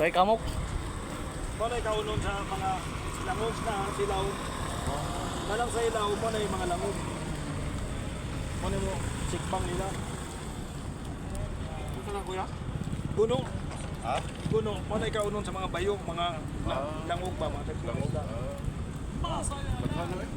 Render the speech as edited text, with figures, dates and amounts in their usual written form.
Kay kamok. Mo na kaunon sa mga langog na silaw. Malang sa ilaw mo na yung mga langog. Mo na mo sikbang nila. Ito na kuya? Kuno. Ha? Kuno. Mo na kaunon sa mga bayong, mga langog ba, mga langog. Magkano eh?